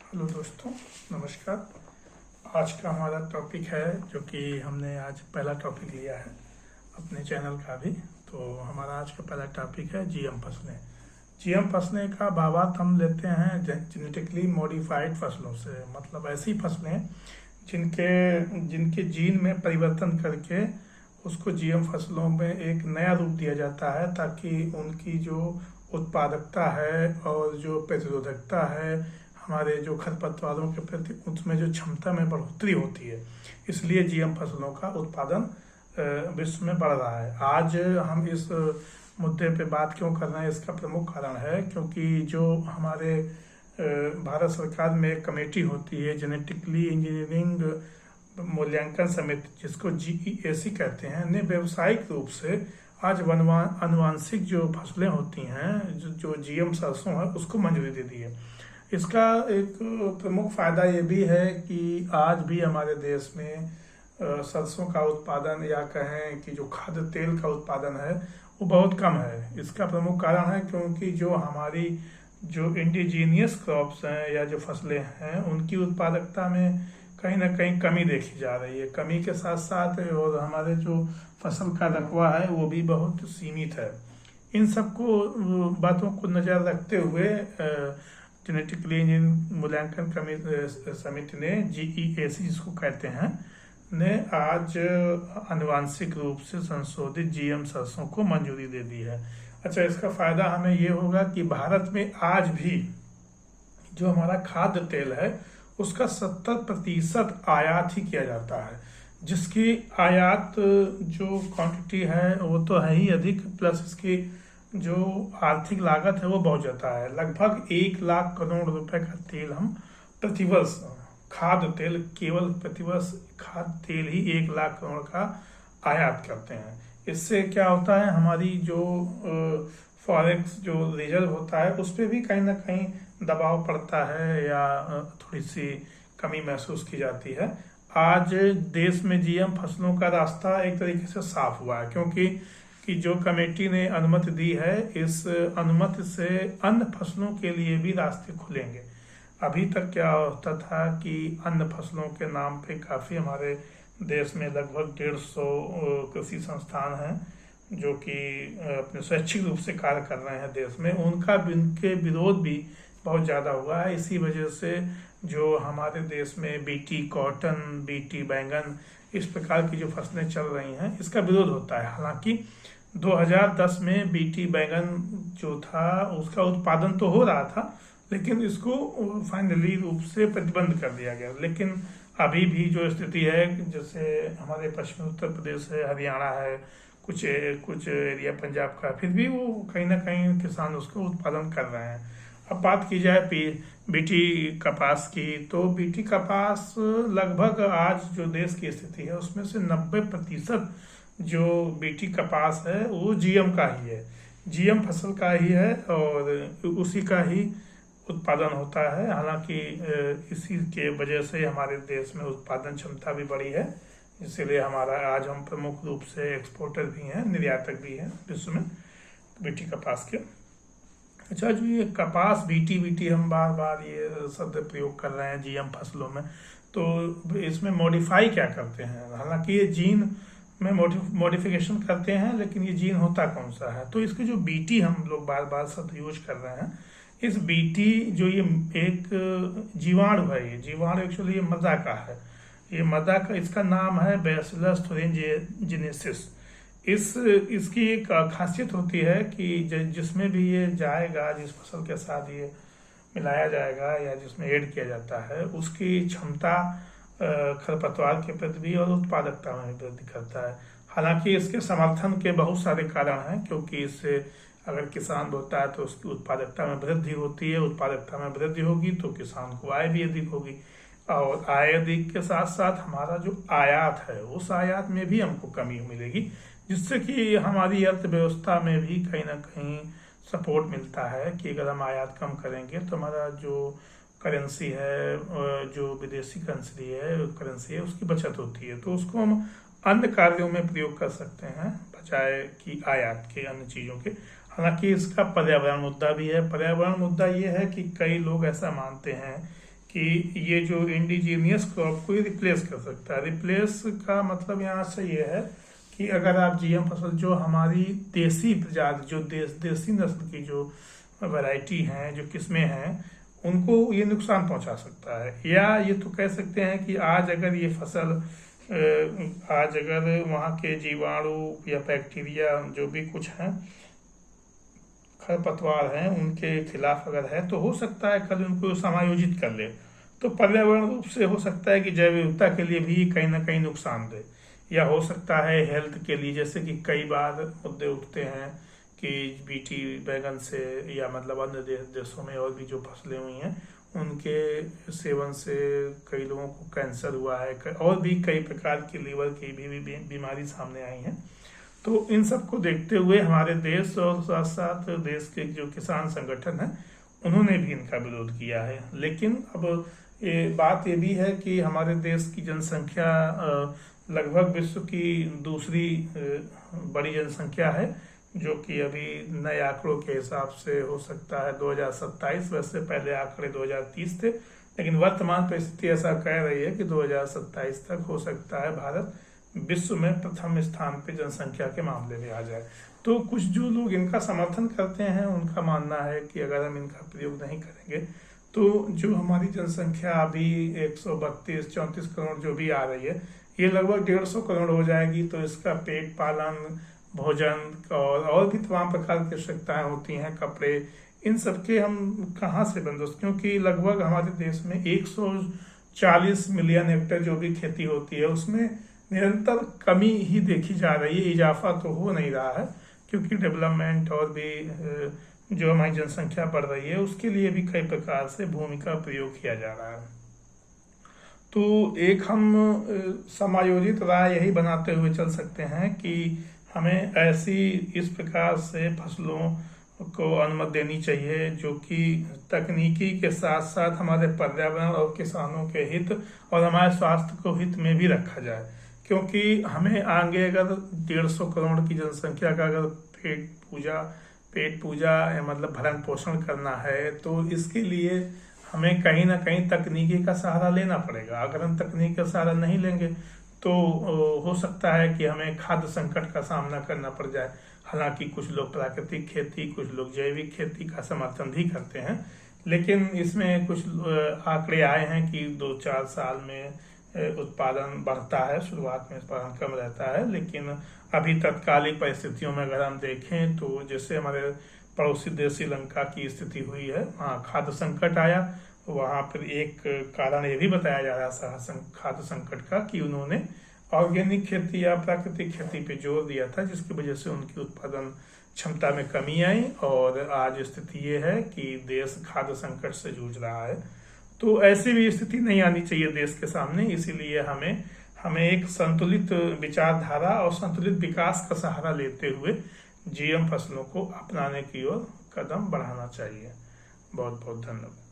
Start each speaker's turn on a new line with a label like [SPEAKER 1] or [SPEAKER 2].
[SPEAKER 1] Hello दोस्तों, नमस्कार। आज का हमारा टॉपिक है जो कि हमने आज पहला टॉपिक लिया है अपने चैनल का भी। तो हमारा आज का पहला टॉपिक है जीएम फसलें। जीएम फसलें का भावार्थ हम लेते हैं जेनेटिकली मॉडिफाइड फसलों से, मतलब ऐसी फसलें जिनके जिनके जीन में परिवर्तन करके उसको जीएम फसलों में एक नया रूप दिया जाता है, ताकि उनकी जो उत्पादकता है और जो प्रतिरोधकता है हमारे जो खरपतवारों के प्रति, उसमें जो क्षमता में बढ़ोतरी होती है। इसलिए जीएम फसलों का उत्पादन विश्व में बढ़ रहा है। आज हम इस मुद्दे पे बात क्यों कर रहे हैं, इसका प्रमुख कारण है क्योंकि जो हमारे भारत सरकार में एक कमेटी होती है जेनेटिकली इंजीनियरिंग मूल्यांकन समिति, जिसको GEAC कहते हैं, ने व्यावसायिक रूप से आज अनुवांशिक जो फसलें होती हैं, जो जीएम सरसों है, उसको मंजूरी दे दी है। इसका एक प्रमुख फायदा ये भी है कि आज भी हमारे देश में सरसों का उत्पादन, या कहें कि जो खाद्य तेल का उत्पादन है, वो बहुत कम है। इसका प्रमुख कारण है क्योंकि जो हमारी जो इंडिजीनियस क्रॉप्स हैं या जो फसलें हैं, उनकी उत्पादकता में कहीं ना कहीं कमी देखी जा रही है। कमी के साथ साथ और हमारे जो फसल का रकबा है वो भी बहुत सीमित है। इन सबको बातों को नज़र रखते हुए जेनेटिकली इंजीनियरिंग मूल्यांकन समिति ने GEAC जिसको कहते हैं, ने आज आनुवांशिक रूप से संशोधित जीएम सरसों को मंजूरी दे दी है। अच्छा, इसका फायदा हमें ये होगा कि भारत में आज भी जो हमारा खाद्य तेल है उसका 70% आयात ही किया जाता है, जिसकी आयात जो क्वांटिटी है वो तो है ही अधिक, प्लस इसकी जो आर्थिक लागत है वो बहुत ज़्यादा है। लगभग 1 लाख करोड़ रुपए का तेल हम प्रतिवर्ष, खाद्य तेल, केवल प्रतिवर्ष खाद्य तेल ही 1 लाख करोड़ का आयात करते हैं। इससे क्या होता है, हमारी जो फॉरेक्स जो रिजर्व होता है उस पर भी कहीं ना कहीं दबाव पड़ता है या थोड़ी सी कमी महसूस की जाती है। आज देश में जीएम फसलों का रास्ता एक तरीके से साफ हुआ है, क्योंकि जो कमेटी ने अनुमति दी है, इस अनुमति से अन्य फसलों के लिए भी रास्ते खुलेंगे। अभी तक क्या होता था कि अन्य फसलों के नाम पे काफ़ी हमारे देश में लगभग 150 कृषि संस्थान हैं जो कि अपने स्वैच्छिक रूप से कार्य कर रहे हैं देश में। उनके विरोध भी बहुत ज़्यादा हुआ है। इसी वजह से जो हमारे देश में BT कॉटन, BT बैंगन, इस प्रकार की जो फसलें चल रही हैं, इसका विरोध होता है। हालांकि 2010 में BT बैंगन जो था उसका उत्पादन तो हो रहा था, लेकिन इसको फाइनली रूप से प्रतिबंध कर दिया गया। लेकिन अभी भी जो स्थिति है, जैसे हमारे पश्चिमी उत्तर प्रदेश है, हरियाणा है, कुछ एरिया पंजाब का, फिर भी वो कहीं ना कहीं किसान उसको उत्पादन कर रहे हैं। अब बात की जाए BT कपास की, तो BT कपास लगभग आज जो देश की स्थिति है उसमें से 90% जो BT कपास है वो GM का ही है, GM फसल का ही है और उसी का ही उत्पादन होता है। हालांकि इसी के वजह से हमारे देश में उत्पादन क्षमता भी बढ़ी है, इसीलिए हमारा आज हम प्रमुख रूप से एक्सपोर्टर भी हैं, निर्यातक भी हैं विश्व में BT कपास के। अच्छा, जो ये कपास BT हम बार बार ये शब्द प्रयोग कर रहे हैं GM फसलों में, तो इसमें मॉडिफाई क्या करते हैं? हालांकि ये जीन में मॉडिफिकेशन करते हैं, लेकिन ये जीन होता कौन सा है? तो इसके जो BT हम लोग बार बार शब्द यूज कर रहे हैं, इस BT जो ये एक जीवाणु है, ये जीवाणु एक्चुअली ये मदा का है। ये मदा का, इसका नाम है बैसिलस thuringiensis। इसकी एक खासियत होती है कि जिसमें भी ये जाएगा, जिस फसल के साथ ये मिलाया जाएगा या जिसमें ऐड किया जाता है, उसकी क्षमता खरपतवार के प्रति भी और उत्पादकता में वृद्धि करता है। हालांकि इसके समर्थन के बहुत सारे कारण हैं, क्योंकि इससे अगर किसान बोता है तो उसकी उत्पादकता में वृद्धि होती है, उत्पादकता में वृद्धि होगी तो किसान को आय भी अधिक होगी, और आय अधिक के साथ साथ हमारा जो आयात है उस आयात में भी हमको कमी मिलेगी, जिससे कि हमारी अर्थव्यवस्था में भी कहीं ना कहीं सपोर्ट मिलता है कि अगर हम आयात कम करेंगे तो हमारा जो करेंसी है, जो विदेशी करेंसी है उसकी बचत होती है, तो उसको हम अन्य कार्यों में प्रयोग कर सकते हैं बजाय कि आयात के अन्य चीज़ों के। हालांकि इसका पर्यावरण मुद्दा भी है। पर्यावरण मुद्दा ये है कि कई लोग ऐसा मानते हैं कि ये जो इंडिजीनियस क्रॉप को ये रिप्लेस कर सकता है। रिप्लेस का मतलब यहाँ से ये है कि अगर आप जीएम फसल जो हमारी देसी प्रजाति जो देसी नस्ल की जो वैरायटी हैं, जो किस्में हैं, उनको ये नुकसान पहुंचा सकता है। या ये तो कह सकते हैं कि आज अगर ये फसल आज अगर वहाँ के जीवाणु या बैक्टीरिया जो भी कुछ हैं, खरपतवार हैं, उनके खिलाफ अगर है तो हो सकता है कल उनको समायोजित कर ले, तो पर्यावरण रूप से हो सकता है कि जैव विविधता के लिए भी कहीं ना कहीं नुकसान दे। या हो सकता है हेल्थ के लिए, जैसे कि कई बार मुद्दे उठते हैं कि बीटी बैगन से या मतलब अन्य देशों में और भी जो फसलें हुई हैं उनके सेवन से कई लोगों को कैंसर हुआ है, और भी कई प्रकार की लीवर की भी बीमारी सामने आई है। तो इन सब को देखते हुए हमारे देश और साथ साथ देश के जो किसान संगठन हैं उन्होंने भी इनका विरोध किया है। लेकिन अब बात ये भी है कि हमारे देश की जनसंख्या लगभग विश्व की दूसरी बड़ी जनसंख्या है, जो कि अभी नए आंकड़ों के हिसाब से हो सकता है 2027, वैसे पहले आंकड़े 2030 थे, लेकिन वर्तमान परिस्थिति ऐसा कह रही है कि 2027 तक हो सकता है भारत विश्व में प्रथम स्थान पे जनसंख्या के मामले में आ जाए। तो कुछ जो लोग इनका समर्थन करते हैं उनका मानना है कि अगर हम इनका प्रयोग नहीं करेंगे तो जो हमारी जनसंख्या अभी 132-34 करोड़ जो भी आ रही है, ये लगभग 150 करोड़ हो जाएगी। तो इसका पेट पालन, भोजन और भी तमाम प्रकार की आवश्यकताएं होती हैं, कपड़े, इन सब के हम कहाँ से बंदोबस्त, क्योंकि लगभग हमारे देश में 140 मिलियन हेक्टेयर जो भी खेती होती है उसमें निरंतर कमी ही देखी जा रही है, इजाफा तो हो नहीं रहा है, क्योंकि डेवलपमेंट और भी जो हमारी जनसंख्या बढ़ रही है उसके लिए भी कई प्रकार से भूमि का प्रयोग किया जा रहा है। तो एक हम समायोजित राय यही बनाते हुए चल सकते हैं कि हमें ऐसी इस प्रकार से फसलों को अनुमति देनी चाहिए जो कि तकनीकी के साथ साथ हमारे पर्यावरण और किसानों के हित और हमारे स्वास्थ्य को हित में भी रखा जाए। क्योंकि हमें आगे अगर 150 करोड़ की जनसंख्या का अगर पेट पूजा या मतलब भरण पोषण करना है तो इसके लिए हमें कहीं ना कहीं तकनीकी का सहारा लेना पड़ेगा। अगर हम तकनीक का सहारा नहीं लेंगे तो हो सकता है कि हमें खाद्य संकट का सामना करना पड़ जाए। हालांकि कुछ लोग प्राकृतिक खेती, कुछ लोग जैविक खेती का समर्थन भी करते हैं, लेकिन इसमें कुछ आंकड़े आए हैं कि 2-4 साल में उत्पादन बढ़ता है, शुरुआत में उत्पादन कम रहता है। लेकिन अभी तत्कालिक परिस्थितियों में अगर हम देखें तो जैसे हमारे पड़ोसी देश श्रीलंका की स्थिति हुई है, वहाँ खाद्य संकट आया, वहाँ पर एक कारण ये भी बताया जा रहा है खाद्य संकट का कि उन्होंने ऑर्गेनिक खेती या प्राकृतिक खेती पे जोर दिया था, जिसकी वजह से उनकी उत्पादन क्षमता में कमी आई और आज स्थिति ये है कि देश खाद्य संकट से जूझ रहा है। तो ऐसी भी स्थिति नहीं आनी चाहिए देश के सामने, इसीलिए हमें एक संतुलित विचारधारा और संतुलित विकास का सहारा लेते हुए जीएम फसलों को अपनाने की ओर कदम बढ़ाना चाहिए। बहुत बहुत धन्यवाद।